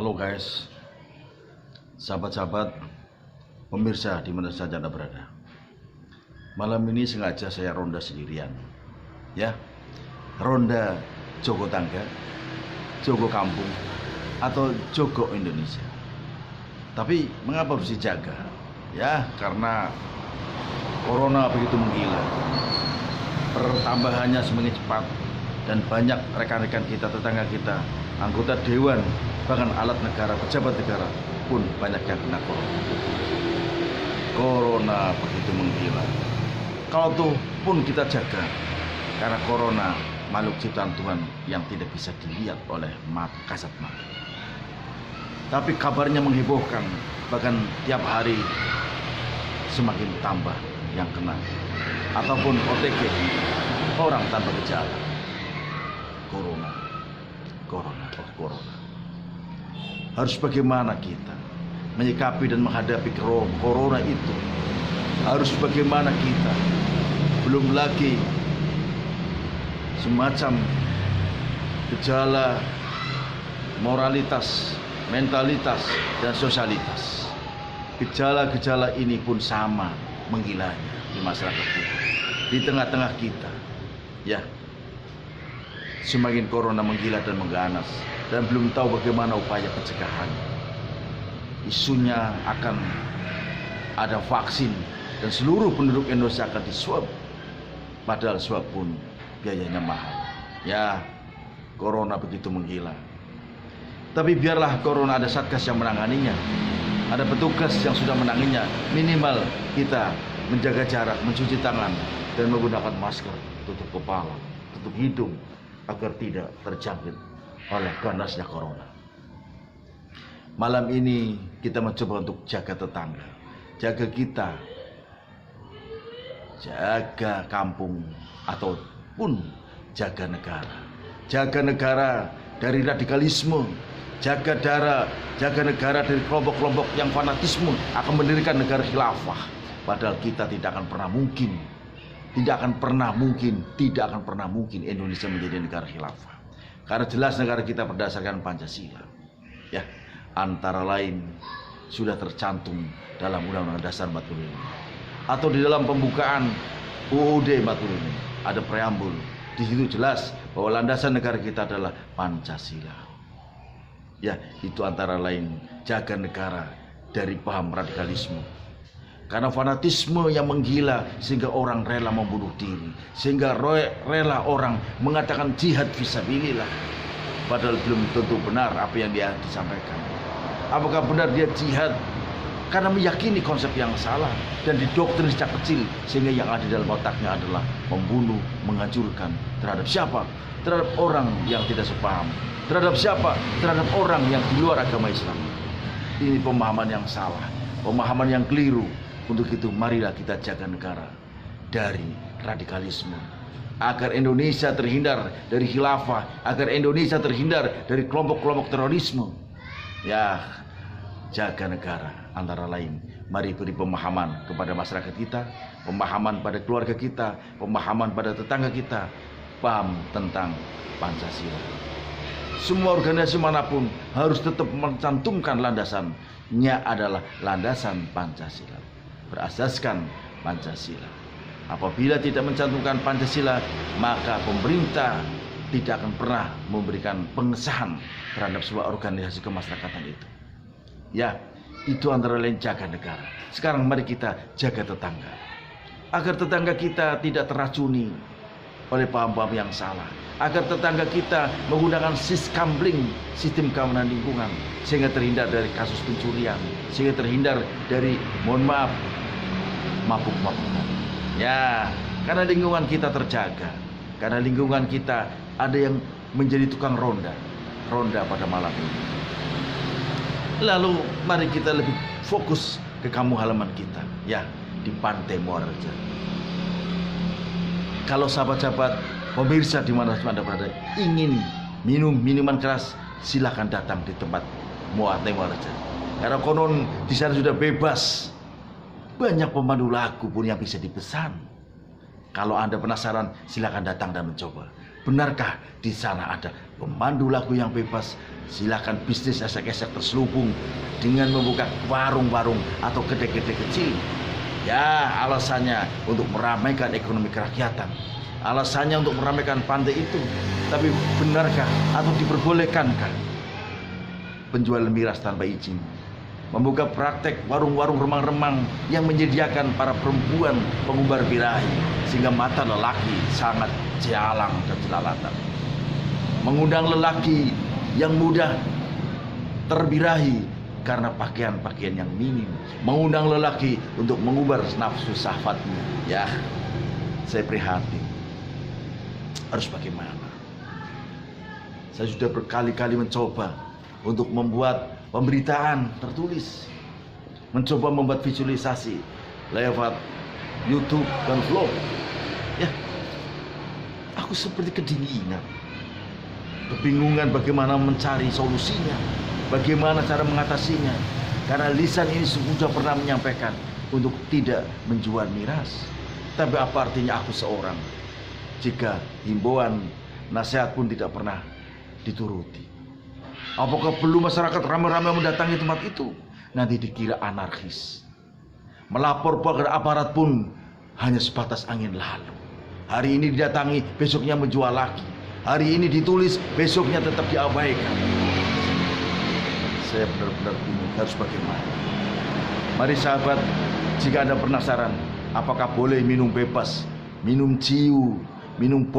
Halo guys, sahabat-sahabat, pemirsa di mana saja Anda berada. Malam ini sengaja saya ronda sendirian, ya, ronda Jogo Tangga, Jogo Kampung, atau Jogo Indonesia. Tapi mengapa harus dijaga? Ya, karena corona begitu menggila, pertambahannya semakin cepat, dan banyak rekan-rekan kita, tetangga kita, anggota dewan, bahkan alat negara, pejabat negara pun banyak yang kena corona. Corona begitu menggila. Kalau tuh pun kita jaga, karena corona makhluk ciptaan Tuhan yang tidak bisa dilihat oleh kasat mata. Tapi kabarnya menghebohkan, bahkan tiap hari semakin tambah yang kena, ataupun OTG, orang tanpa gejala. Corona. Harus bagaimana kita menyikapi dan menghadapi corona itu? Harus bagaimana kita? Belum lagi semacam gejala moralitas, mentalitas, dan sosialitas. Gejala-gejala ini pun sama menggilanya di masyarakat kita, di tengah-tengah kita. Ya, semakin corona menggila dan mengganas, dan belum tahu bagaimana upaya pencegahan. Isunya akan ada vaksin dan seluruh penduduk Indonesia akan diswab, padahal swab pun biayanya mahal. Ya, corona begitu menggila. Tapi biarlah corona, ada satgas yang menanganinya, ada petugas yang sudah menanganinya. Minimal kita menjaga jarak, mencuci tangan, dan menggunakan masker, tutup kepala, tutup hidung, agar tidak terjangkit oleh ganasnya corona. Malam ini kita mencoba untuk jaga tetangga, jaga kita, jaga kampung, ataupun jaga negara. Jaga negara dari radikalisme, jaga negara dari kelompok-kelompok yang fanatisme akan mendirikan negara khilafah. Padahal kita tidak akan pernah mungkin Indonesia menjadi negara khilafah. Karena jelas negara kita berdasarkan Pancasila. Ya, antara lain sudah tercantum dalam Undang-Undang Dasar 45, atau di dalam pembukaan UUD 45 ada preambul. Di situ jelas bahwa landasan negara kita adalah Pancasila. Ya, itu antara lain jaga negara dari paham radikalisme. Karena fanatisme yang menggila sehingga orang rela membunuh diri, sehingga rela orang mengatakan jihad fisabilillah, padahal belum tentu benar apa yang dia disampaikan. Apakah benar dia jihad karena meyakini konsep yang salah dan didoktrin sejak kecil, sehingga yang ada dalam otaknya adalah membunuh, menghancurkan terhadap siapa? Terhadap orang yang tidak sepaham. Terhadap siapa? Terhadap orang yang di luar agama Islam. Ini pemahaman yang salah, pemahaman yang keliru. Untuk itu marilah kita jaga negara dari radikalisme, agar Indonesia terhindar dari khilafah, agar Indonesia terhindar dari kelompok-kelompok terorisme. Ya, jaga negara antara lain, mari beri pemahaman kepada masyarakat kita, pemahaman pada keluarga kita, pemahaman pada tetangga kita, paham tentang Pancasila. Semua organisasi manapun harus tetap mencantumkan landasannya adalah landasan Pancasila, berasaskan Pancasila. Apabila tidak mencantumkan Pancasila, maka pemerintah tidak akan pernah memberikan pengesahan terhadap sebuah organisasi kemasyarakatan itu. Ya, itu antara lain jaga negara. Sekarang mari kita jaga tetangga, agar tetangga kita tidak teracuni oleh paham-paham yang salah, agar tetangga kita menggunakan sistem keamanan lingkungan, sehingga terhindar dari kasus pencurian, sehingga terhindar dari, mohon maaf, mabuk-mabukan. Ya, karena lingkungan kita terjaga, karena lingkungan kita ada yang menjadi tukang ronda pada malam ini. Lalu mari kita lebih fokus ke kampung halaman kita, ya, di Pantai Muara Reja. Kalau sahabat-sahabat pemirsa di mana Anda berada ingin minum minuman keras, silakan datang di tempat Pantai Muara Reja. Karena konon di sana sudah bebas. Banyak pemandu lagu pun yang bisa dipesan. Kalau Anda penasaran, silakan datang dan mencoba. Benarkah di sana ada pemandu lagu yang bebas? Silakan bisnis esek-esek terselubung dengan membuka warung-warung atau kedai-kedai kecil. Ya, alasannya untuk meramaikan ekonomi kerakyatan. Alasannya untuk meramaikan pantai itu. Tapi benarkah atau diperbolehkankah penjual miras tanpa izin membuka praktek warung-warung remang-remang yang menyediakan para perempuan pengumbar birahi sehingga mata lelaki sangat jalang dan jelalatan, mengundang lelaki yang mudah terbirahi karena pakaian-pakaian yang minim, mengundang lelaki untuk mengumbar nafsu syahwatnya. Ya, saya prihatin. Harus bagaimana? Saya sudah berkali-kali mencoba untuk membuat pemberitaan tertulis, mencoba membuat visualisasi lewat YouTube dan vlog. Ya, aku seperti kedinginan, kebingungan bagaimana mencari solusinya, bagaimana cara mengatasinya. Karena lisan ini sudah pernah menyampaikan untuk tidak menjual miras. Tapi apa artinya aku seorang jika himbauan nasihat pun tidak pernah dituruti? Apakah perlu masyarakat ramai-ramai mendatangi tempat itu? Nanti dikira anarkis. Melapor pada aparat pun hanya sebatas angin lalu. Hari ini didatangi, besoknya menjual lagi. Hari ini ditulis, besoknya tetap diabaikan. Saya benar-benar bingung harus bagaimana. Mari sahabat, jika Anda penasaran apakah boleh minum bebas, minum ciu, minum